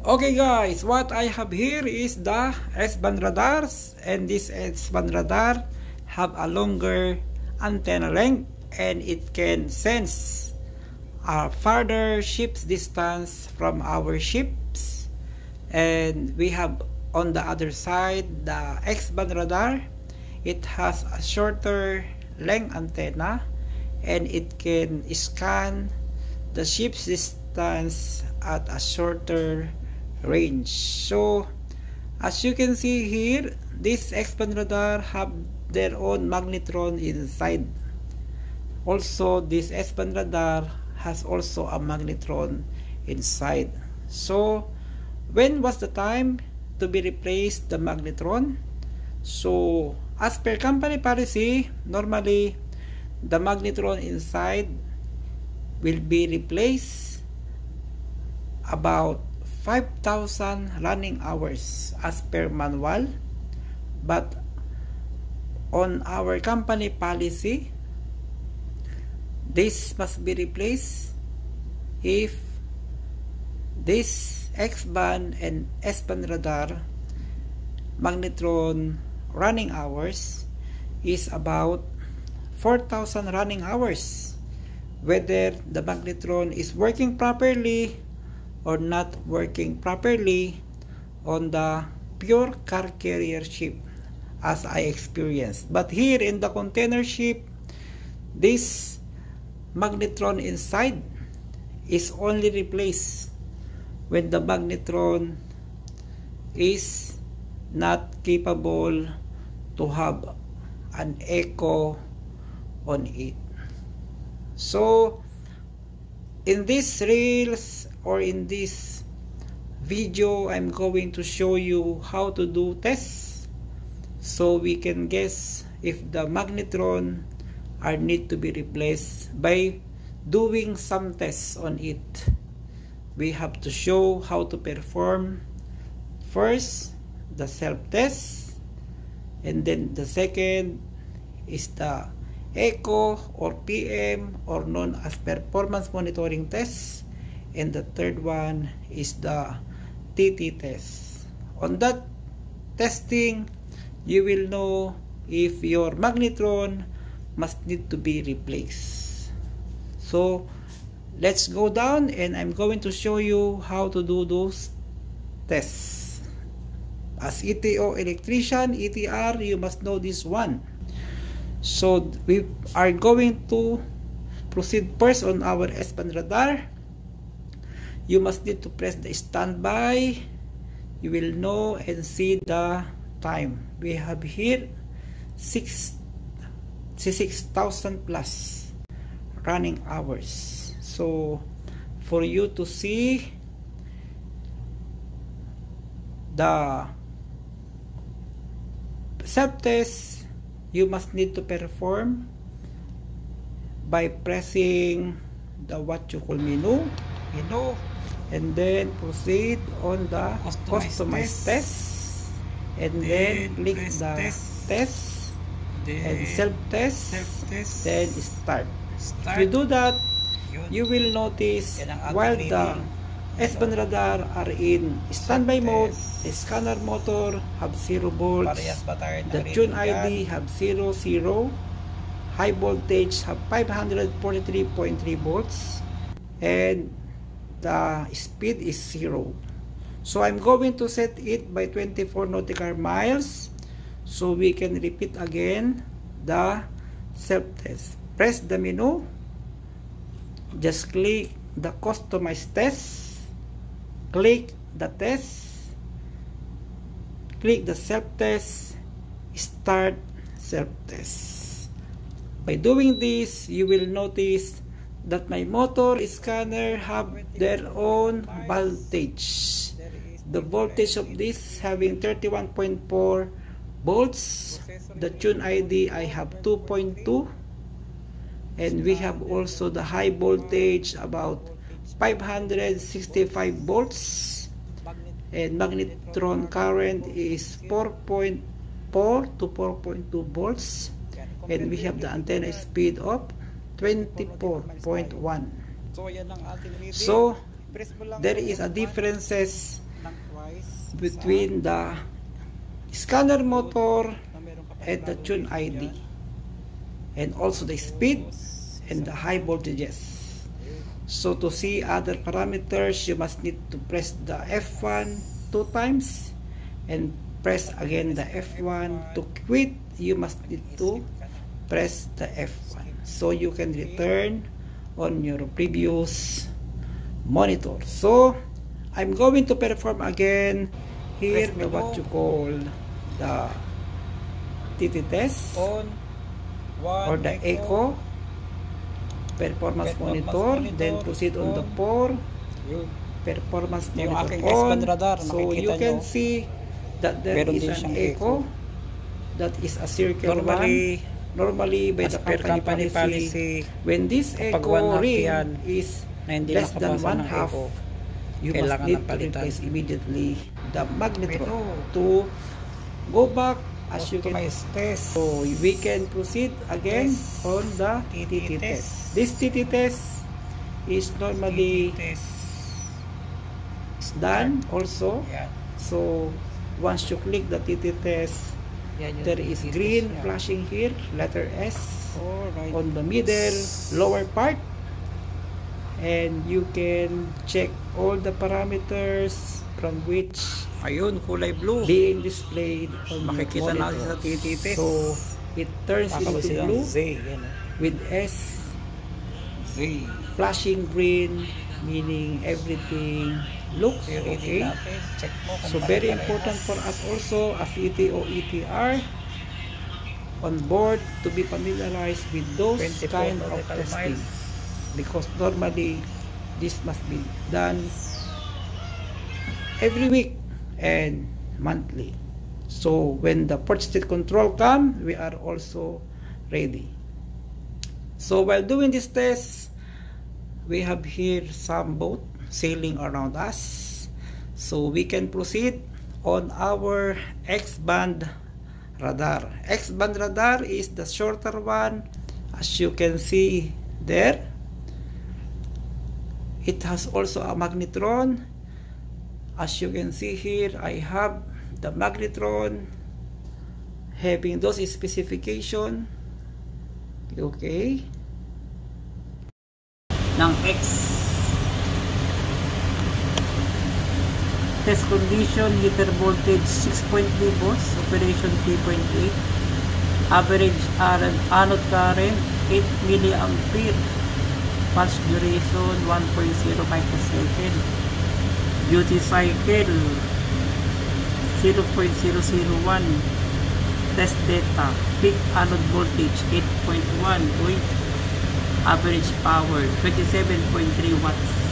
Okay guys, what I have here is the S-band radars, and this S-band radar have a longer antenna length and it can sense a farther ship's distance from our ships. And we have on the other side the X-band radar. It has a shorter length antenna and it can scan the ship's distance at a shorter range. So as you can see here, this X-band radar have their own magnetron inside. Also, this S-band radar has also a magnetron inside. So when was the time to be replaced the magnetron? So as per company policy, normally the magnetron inside will be replaced about 5,000 running hours as per manual, but on our company policy, this must be replaced if this X-band and S-band radar magnetron running hours is about 4,000 running hours, whether the magnetron is working properly or not working properly on the pure car carrier ship as I experienced. But here in the container ship, this magnetron inside is only replaced when the magnetron is not capable to have an echo on it. So in this reels or in this video, I'm going to show you how to do tests so we can guess if the magnetron are need to be replaced by doing some tests on it. We have to show how to perform first the self-test, and then the second is the echo or PM or known as performance monitoring test, and the third one is the TT test. On that testing, you will know if your magnetron must need to be replaced. So let's go down and I'm going to show you how to do those tests. As ETO electrician, ETR, you must know this one. So we are going to proceed first on our S-band radar. You must need to press the standby. You will know and see the time. We have here 6,000 plus running hours. So for you to see the self-test, you must need to perform by pressing the what you call menu, and then proceed on the customized test, and then click the test and self-test, then start. If you do that, you will notice while the S-band radar are in standby mode, the scanner motor have 0 volts, the tune ID have 0, high voltage have 543.3 volts, and the speed is 0. So I'm going to set it by 24 nautical miles so we can repeat again the self-test. Press the menu, just click the customized test, click the test, click the self-test, start self-test. By doing this, you will notice that my motor scanner have their own voltage. The voltage of this having 31.4 volts. The tune ID I have 2.2, and we have also the high voltage about 565 volts, and magnetron current is 4.4 to 4.2 volts, and we have the antenna speed of 24.1. So there is a differences between the scanner motor and the tune ID, and also the speed and the high voltages. So to see other parameters, you must need to press the F1 2 times and press again the F1. To quit, you must need to press the F1, so you can return on your previous monitor. So I'm going to perform again here the what you call the TT test on or the echo performance monitor, then proceed on the 4 performance monitor on. So you can see that there is an echo that is a circle normally by the company policy, when this echo ring is less than 1/2, you must need to replace immediately the magnetron. To go back, as you can test, so we can proceed again on the TT test. This TT test is normally done also. So once you click the TT test, there is green flashing here, letter S on the middle lower part, and you can check all the parameters from which ayun, kulay blue being displayed on makikita the natin sa TT test. So it turns into blue Z, with S Z flashing green, meaning everything looks okay. So very important for us also as ETO ETR on board to be familiarized with those kind of testing, because normally this must be done every week and monthly. So when the port state control come, we are also ready. So while doing this test, we have here some boat sailing around us, so we can proceed on our X-band radar. X-band radar is the shorter one, as you can see there. It has also a magnetron. As you can see here, I have the magnetron having those specification. Okay, ng X. Test condition, heater voltage 6.3 volts, operation 3.8, average anode current 8 milliampere, pulse duration 1.0 microsecond, duty cycle 0.001, test data, peak anode voltage 8.1 volt, average power 27.3 watts.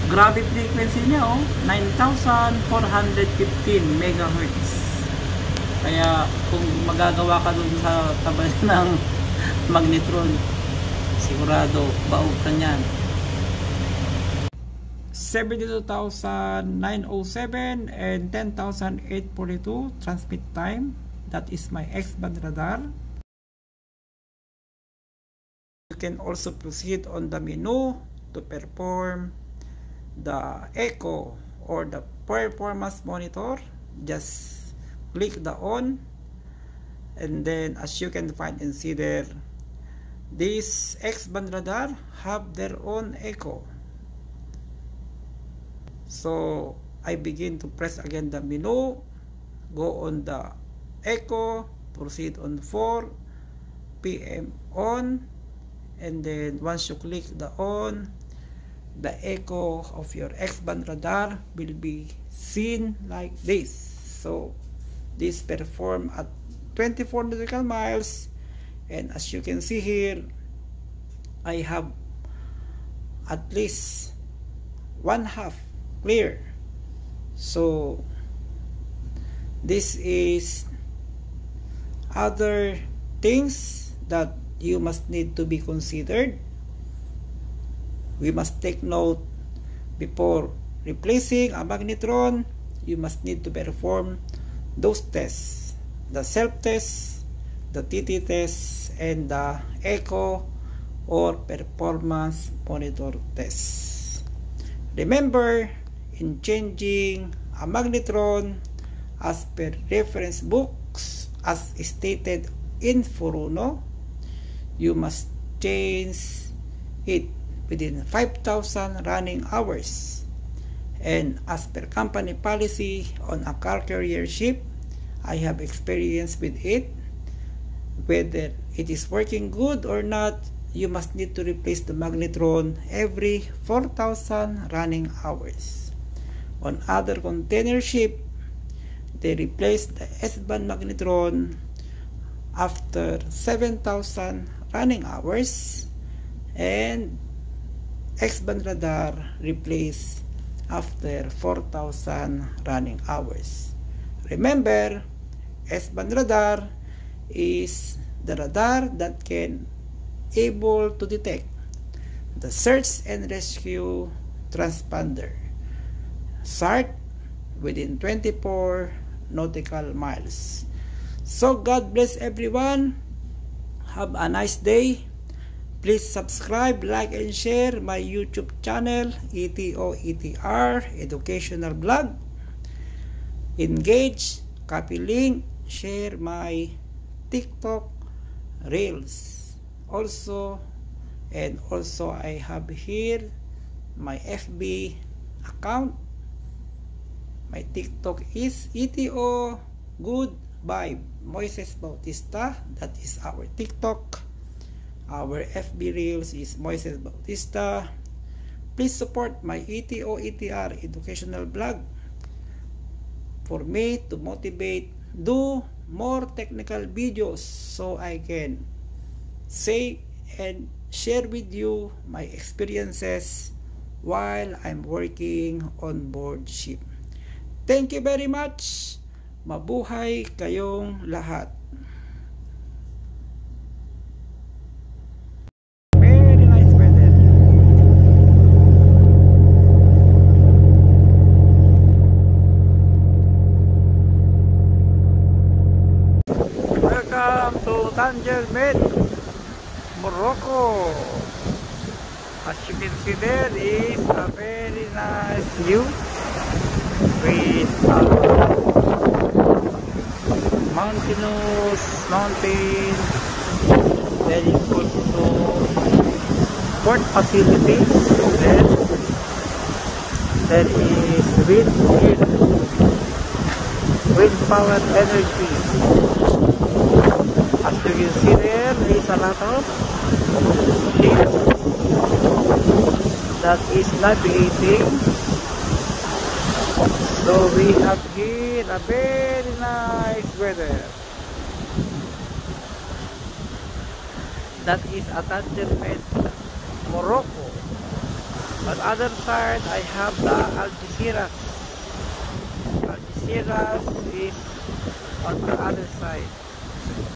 Grabe frequency niya, 9,415 megahertz. Kaya kung magagawa ka dun sa tabas ng magnetron, sigurado baog ka niyan. 72,907 and 10,842 transmit time. That is my X-band radar. You can also proceed on the menu to perform the echo or the performance monitor. Just click the on, and then as you can find and see there, this X-band radar have their own echo. So I begin to press again the menu, go on the echo, proceed on 4 PM on, and then once you click the on, the echo of your X-band radar will be seen like this. So this perform at 24 nautical miles, and as you can see here, I have at least 1/2 clear. So this is other things that you must need to be considered. We must take note before replacing a magnetron. You must need to perform those tests, the self-test, the TT test, and the echo or performance monitor test. Remember, in changing a magnetron as per reference books as stated in Furuno. You must change it within 5,000 running hours. And as per company policy on a car carrier ship, I have experience with it. Whether it is working good or not, you must need to replace the magnetron every 4,000 running hours. On other container ship, they replace the S-band magnetron after 7,000 running hours, and X-band radar replaced after 4,000 running hours. Remember, S-band radar is the radar that can able to detect the search and rescue transponder SART within 24 nautical miles. So God bless everyone. Have a nice day. Please subscribe, like, and share my YouTube channel, ETO/ETR Educational Blog. Engage, copy link, share my TikTok Reels. Also I have here my FB account. My TikTok is ETO Good Vibe Moises Bautista. That is our TikTok. Our FB Reels is Moises Bautista. Please support my ETO/ETR Educational Blog for me to motivate do more technical videos so I can say and share with you my experiences while I'm working on board ship. Thank you very much. Mabuhay kayong lahat. Very nice weather. Welcome to Tanger Med, Morocco. As you can see, there is a very nice view with mountainous mountain. There is also port facilities. There is wind power energy. As you can see, there is a lot of ships that is navigating. So we have here a very nice weather. That is a Tanger Med, Morocco. On the other side, I have the Algeciras. Algeciras is on the other side.